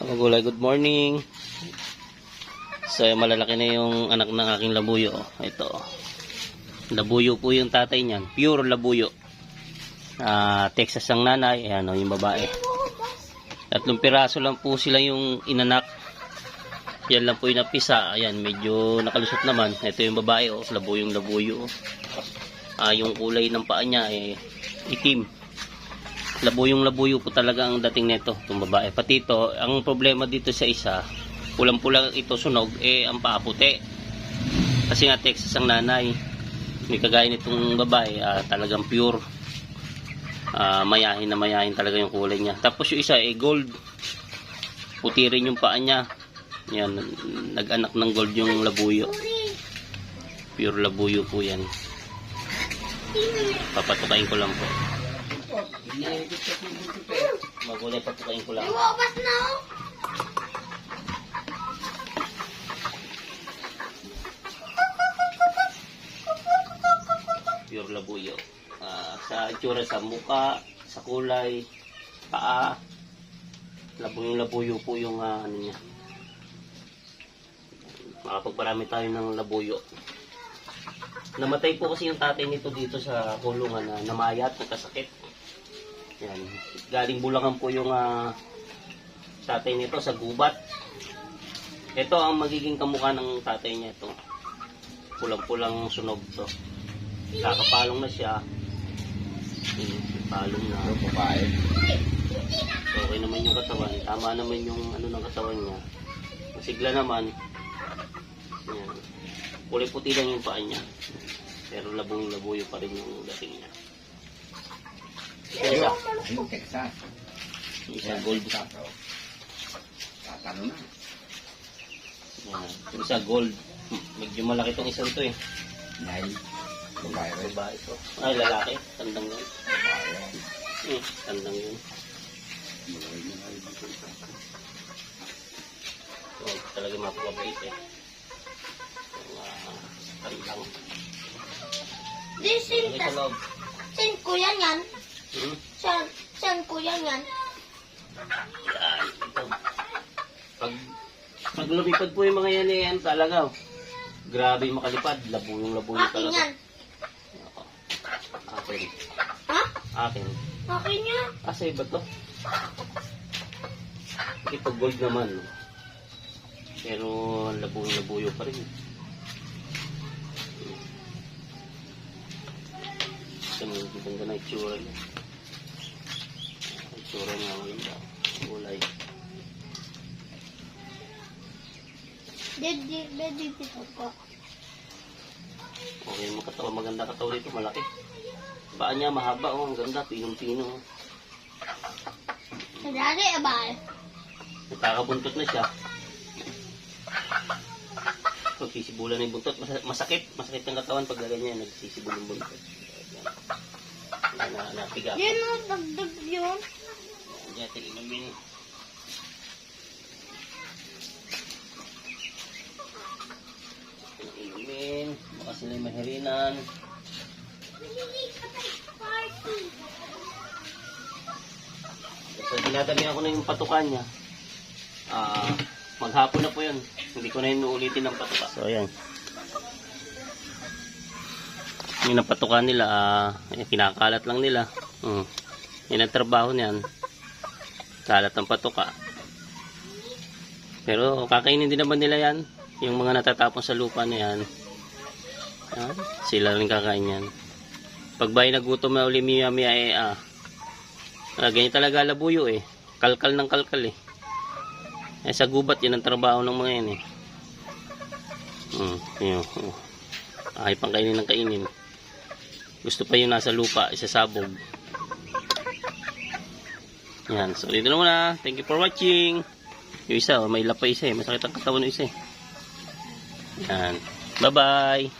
Mga gulay, good morning. So malalaki na yung anak ng aking labuyo. Ito, labuyo po yung tatay niyan, pure labuyo. Texas ang nanay, ayan o, yung babae. 3 piraso lang po sila yung inanak. Yan lang po yung napisa. Ayan, medyo nakalusot naman. Ito yung babae o, labuyong labuyo. Yung kulay ng paa niya itim. Labuyong labuyo po talaga ang dating nito, itong babae. Pati ito, ang problema dito sa isa, pulang-pulang ito sunog, ang paa puti. Kasi nga Texas ang nanay. May kagaya nitong babae, talagang pure. Mayahin na mayahin talaga yung kulay niya. Tapos yung isa gold. Puti rin yung paa niya. Yan, nag-anak ng gold yung labuyo. Pure labuyo po yan. Papatukain ko lang po. Magulay, patukain ko lang. Pure labuyo. Sa itsura, sa muka, sa kulay, paa, labuyong labuyo po yung ano niya. Makapagparami tayo ng labuyo. Namatay po kasi yung tatay nito dito sa kulungan na namayat, nagkasakit. Yan. Galing Bulacan po yung tatay nito sa gubat. Ito ang magiging kamukha ng tatay niya ito. Pulang-pulang sunog to. Kakapalong na siya. Palong na. Babae. Okay naman yung katawan. Tama naman yung ano ng katawan niya. Masigla naman. Yan. Kulay puti lang yung paa niya. Pero labong-labuyo pa rin yung dating niya. Isa. Yung Texas. Isa gold. Tatalo na. Yan. Isa gold. Medyo malaki itong isa ito Dahil babae rin. Babae ito. Ay, lalaki. Tandang yun. Babae. Tandang yun. Talaga mapapabait tandang. This is Sa loob. Saan kuya yan? Hmm? Saan kuya yan? Yan. Ito. Pag lumipad po yung mga yan talaga. Grabe yung makalipad. Labuyong Akin talaga. yan. Akin. Ha? Akin. Akin yan. Sa iba to? Ito gold naman. Pero labuyong pa rin. Ito ganda na itsura niya. Itsura niya maganda. Kulay. Dito po. Okay, maganda katawan dito, malaki. Paa niya mahaba, ang ganda, pinong-pino. Nadali abay. Nakakabuntot na siya. Pag sisibulan ng buntot, masakit ang katawan pag ganyan, nagsisibul ng buntot. Napiga ako. Yan o, dagdag yun. Diyan, tingin inumin. Baka sila yung mahirinan. So, dinadami ako na yung patukan niya. Maghapon na po yun. Hindi ko na yun uulitin ng patuka. So, ayan. Yung napatukan nila, kinakalat lang nila. Yan ang trabaho niyan. Kalat ng patuka. Pero kakainin din naman nila yan. Yung mga natatapon sa lupa na yan. Sila rin kakain yan. Pag ba'y nagutom na uli miya-miya ganyan talaga labuyo Kalkal ng kalkal sa gubat yan ang trabaho ng mga yan yun. Ay pang kainin ng kainin. Gusto pa yung nasa lupa, isasabog. Yan, so dito na muna. Thank you for watching. Yung isa, may lapay isa masakit ang katawan ng isa Yan, bye bye.